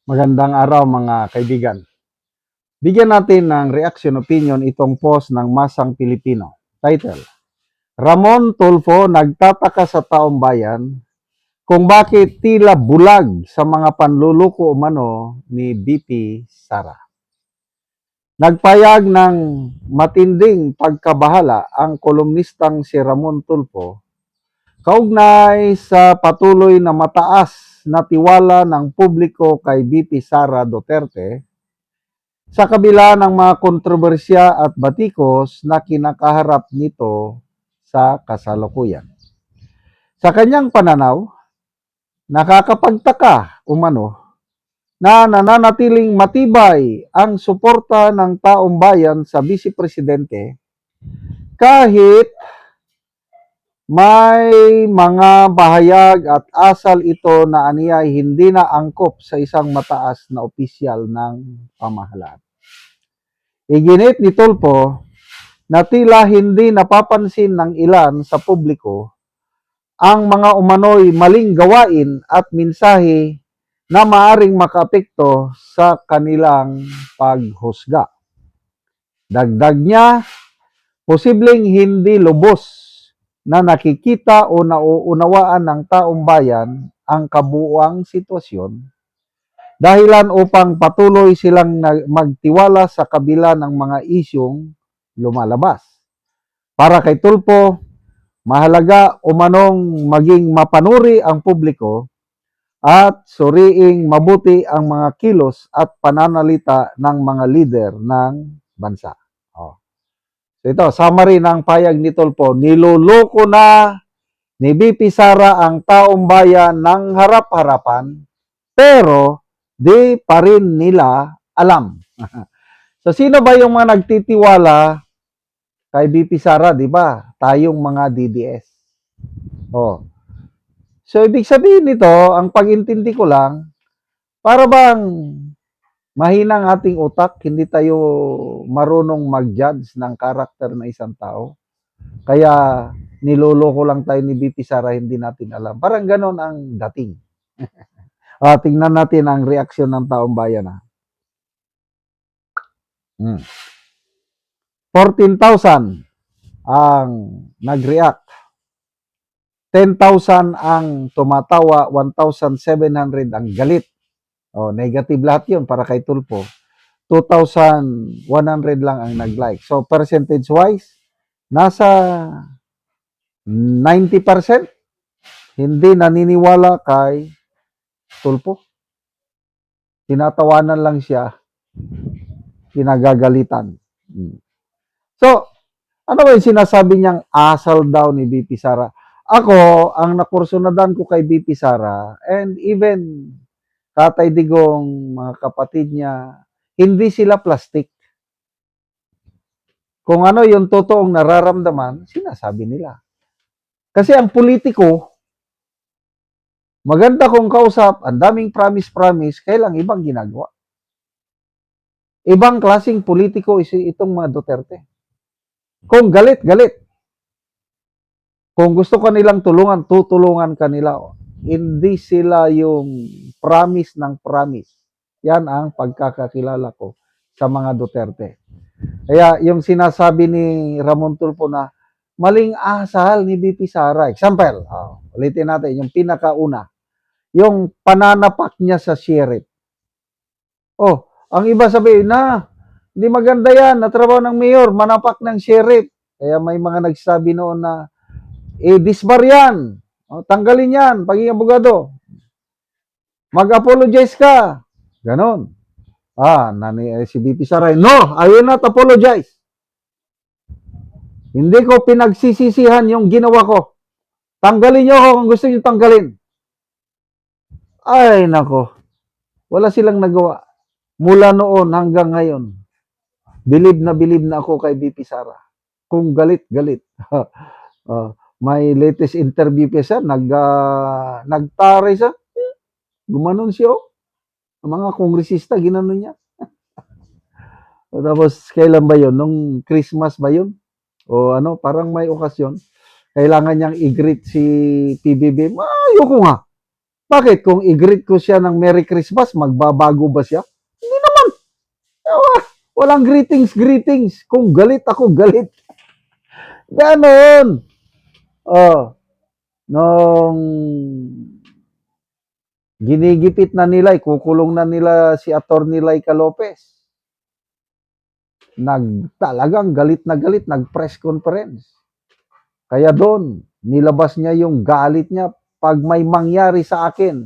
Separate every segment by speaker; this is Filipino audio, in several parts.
Speaker 1: Magandang araw mga kaibigan. Bigyan natin ng reaction opinion itong post ng Masang Pilipino. Title, Ramon Tulfo nagtataka sa taong bayan kung bakit tila bulag sa mga panluluko umano ni BP Sara. Nagpayag ng matinding pagkabahala ang kolumnistang si Ramon Tulfo kaugnay sa patuloy na mataas na tiwala ng publiko kay BP Sara Duterte sa kabila ng mga kontrobersya at batikos na kinakaharap nito sa kasalukuyan. Sa kanyang pananaw, nakakapagtaka umano na nananatiling matibay ang suporta ng taong bayan sa Vice Presidente kahit may mga bahayag at asal ito na aniyay hindi na angkop sa isang mataas na opisyal ng pamahalaan. Iginit ni Tulfo na tila hindi napapansin ng ilan sa publiko ang mga umano'y maling gawain at mensahe na maaring makaapekto sa kanilang paghusga. Dagdag niya, posibleng hindi lubos na nakikita o nauunawaan ng taong bayan ang kabuuang sitwasyon dahilan upang patuloy silang magtiwala sa kabila ng mga isyong lumalabas. Para kay Tulfo, mahalaga umanong maging mapanuri ang publiko at suriing mabuti ang mga kilos at pananalita ng mga lider ng bansa. So ito, summary ng payag ni Tulfo, niloloko na ni BP Sara ang taong bayan ng harap-harapan pero di pa rin nila alam. So sino ba yung mga nagtitiwala kay BP Sara, di ba? Tayong mga DDS. Oh. So ibig sabihin nito, ang pag-intindi ko lang, para bang mahinang ating utak, hindi tayo marunong mag-judge ng karakter ng isang tao. Kaya niloloko lang tayo ni BP Sara, hindi natin alam. Parang ganon ang dating. Tingnan natin ang reaksyon ng taong bayan. 14,000 ang nag-react. 10,000 ang tumatawa, 1,700 ang galit. Negative lahat yun para kay Tulfo. 2,100 lang ang nag-like. So percentage-wise, nasa 90% hindi naniniwala kay Tulfo. Tinatawanan lang siya, pinagagalitan. So, ano ba yung sinasabi niyang asal daw ni BP Sara? Ako, ang nakursunadan ko kay BP Sara, and even Tatay Digong, mga kapatid niya, hindi sila plastic. Kung ano yung totoong nararamdaman, sinasabi nila. Kasi ang politiko, maganda kong kausap, ang daming promise-promise, kailang ibang ginagawa. Ibang klaseng politiko itong mga Duterte. Kung galit, galit. Kung gusto ka nilang tulungan, tutulungan kanila. Hindi sila yung promise ng promise. Yan ang pagkakakilala ko sa mga Duterte. Kaya yung sinasabi ni Ramon Tulfo na maling asal ni BP Sara. Example, ulitin natin yung pinakauna. Yung pananapak niya sa sheriff. Ang iba sabihin na, hindi maganda yan, natrabaho ng mayor, manapak ng sheriff. Kaya may mga nagsabi noon na, disbar yan. Tanggalin yan, pagiging abogado. Mag-apologize ka. Ganon. Si BP Sara, no, I will not apologize. Hindi ko pinagsisisihan yung ginawa ko. Tanggalin nyo ako kung gusto nyo tanggalin. Ay, nako. Wala silang nagawa. Mula noon hanggang ngayon, bilib na ako kay BP Sara. Kung galit, galit. May latest interview pa siya, nagtaray siya. Gumanon siya. Ang mga kongresista, ginanon niya. Tapos, kailan ba yun? Nung Christmas ba yun? Parang may okasyon. Kailangan niyang i-greet si PBBM. Ayoko nga. Bakit? Kung i-greet ko siya ng Merry Christmas, magbabago ba siya? Hindi naman. Walang greetings. Kung galit ako, galit. Ganon. Oh, nung ginigipit na nila, kukulong na nila si Atty. Laika Lopez. Talagang galit na galit, nag-press conference. Kaya doon, nilabas niya yung galit niya pag may mangyari sa akin.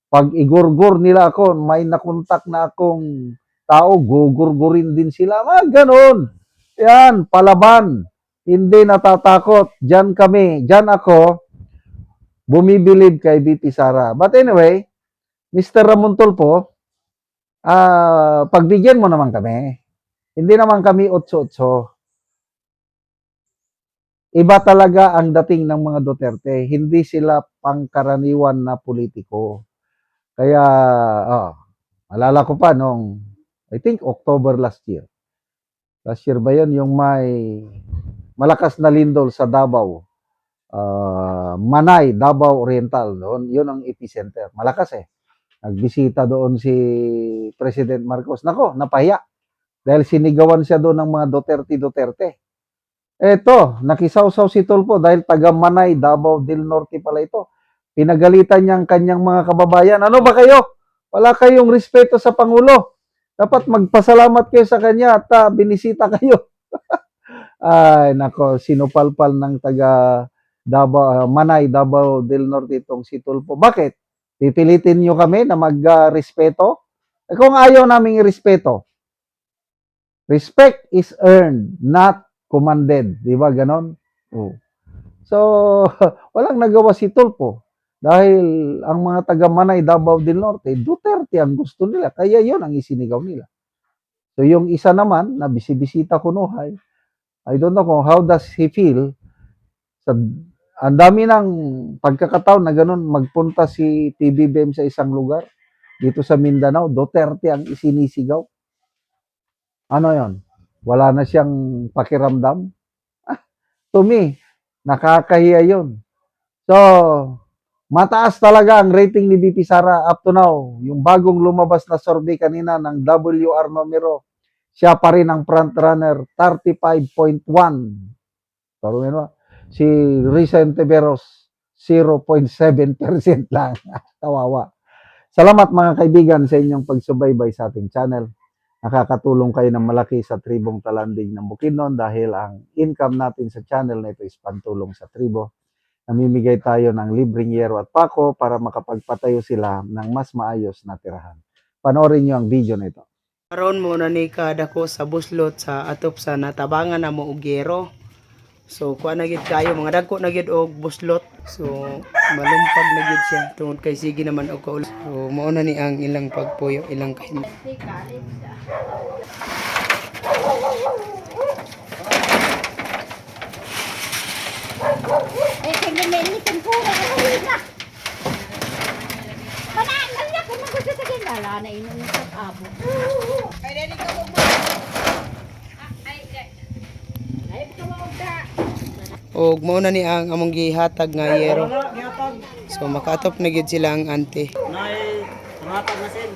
Speaker 1: Pag igurgur nila ako, may nakontak na akong tao, gugurgurin din sila. Ganon. Yan, palaban. Hindi natatakot. Diyan kami, diyan ako, bumibilib kay VP Sara. But anyway, Mr. Ramon Tulfo, pagbigyan mo naman kami. Hindi naman kami otso-otso. Iba talaga ang dating ng mga Duterte. Hindi sila pangkaraniwan na politiko. Kaya, alala ko pa nung, I think October last year. Last year ba yun? Yung may malakas na lindol sa Davao. Manay, Davao Oriental. Yun ang epicenter. Malakas eh. Nagbisita doon si President Marcos. Nako, napahiya. Dahil sinigawan siya doon ng mga Duterte. Eto, nakisawsaw si Tulfo dahil taga Manay, Davao del Norte pala ito. Pinagalitan niya ang kanyang mga kababayan. Ano ba kayo? Wala kayong respeto sa Pangulo. Dapat magpasalamat kayo sa kanya at binisita kayo. Ay, nako, sinupalpal ng taga Davao, Manay, Davao del Norte itong si Tulfo. Bakit? Pipilitin niyo kami na magrespeto? Kung ayaw naming irespeto, respect is earned, not commanded. Di ba ganon? Oh. So, walang nagawa si Tulfo. Dahil ang mga taga Manay, Davao del Norte, Duterte ang gusto nila. Kaya yon ang isinigaw nila. So, yung isa naman, na bisibisita kunuhay, I don't know kung how does he feel. Ang dami ng pagkakataon na ganun, magpunta si PBBM sa isang lugar, dito sa Mindanao, Duterte ang isinisigaw. Ano yon? Wala na siyang pakiramdam? To me, nakakahiya yun. So, mataas talaga ang rating ni VP Sara up to now. Yung bagong lumabas na survey kanina ng WR numero, siya pa rin ang frontrunner, 35.1. Pero yun, si Risa Ontiveros, 0.7% lang. Kawawa. Salamat mga kaibigan sa inyong pagsubaybay sa ating channel. Nakakatulong kayo ng malaki sa tribong Talanding ng Bukidnon dahil ang income natin sa channel na ito is pantulong sa tribo. Namimigay tayo ng libreng yero at pako para makapagpatayo sila ng mas maayos na tirahan. Panoorin nyo ang video na ito.
Speaker 2: Karon mo na ni kadako sa buslot sa atop sa natabangan na mo og yero. So kuha na gid kayo mga dagko na gid og buslot. So malumpag na gid siya tungod kay sige naman og kaul. So mao na ni ang ilang pagpuyo, ilang kain.
Speaker 3: Kaya may tempo na na. Panaan niya kung gusto sa ginala na inon sa abo. Ay dali ka mo. Ay ka mo da.
Speaker 2: Og mao na ni ang among gihatag nga yero. So makatop na gid sila ang ante.
Speaker 4: Nay, tumatag na sin.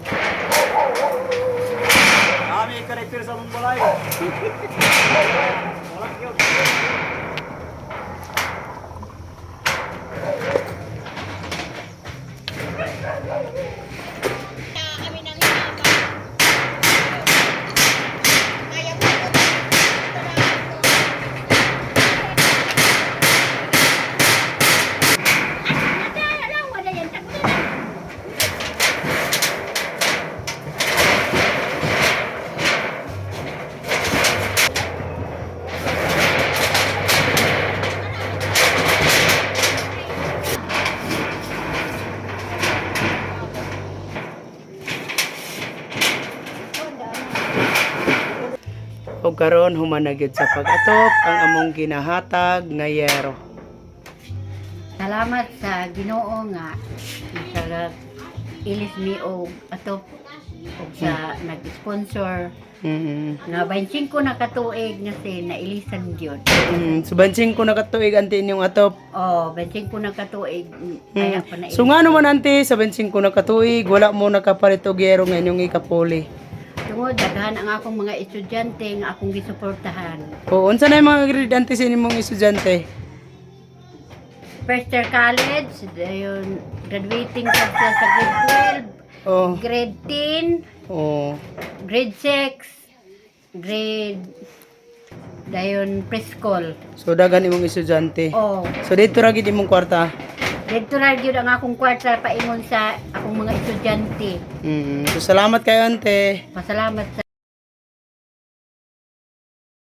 Speaker 4: Kami karakter sa mong balay. Wala yun.
Speaker 2: Og karon human na gid sa pag-atop ang among ginahatag nga yero.
Speaker 3: Salamat sa Ginoo nga ilis mi og atop og sa nag-sponsor nga 25 na katuig nga sin nailisan gyud.
Speaker 2: So bansing ko nakatuig anti inyong atop.
Speaker 3: Oh, 25 na katuig kaya pa na.
Speaker 2: So nga naman ante sa bansing ko nakatuig wala mo nakapalit og yero nga inyong ikapuli.
Speaker 3: Tungod daghan ang akong mga estudyante nga akong gisuportahan.
Speaker 2: O unsa na yung mga grade ante sa inyong estudyante?
Speaker 3: First year college, dayon graduating sa grade 12,
Speaker 2: Oh.
Speaker 3: grade 10,
Speaker 2: Oh.
Speaker 3: grade 6, grade dayon preschool.
Speaker 2: So dagan imong estudyante.
Speaker 3: Oh,
Speaker 2: So dito ra gid imong kwarta.
Speaker 3: dito ra gyud ang akong kwarta paingon sa akong mga estudyante.
Speaker 2: So salamat kayo ante.
Speaker 3: Pasalamat sa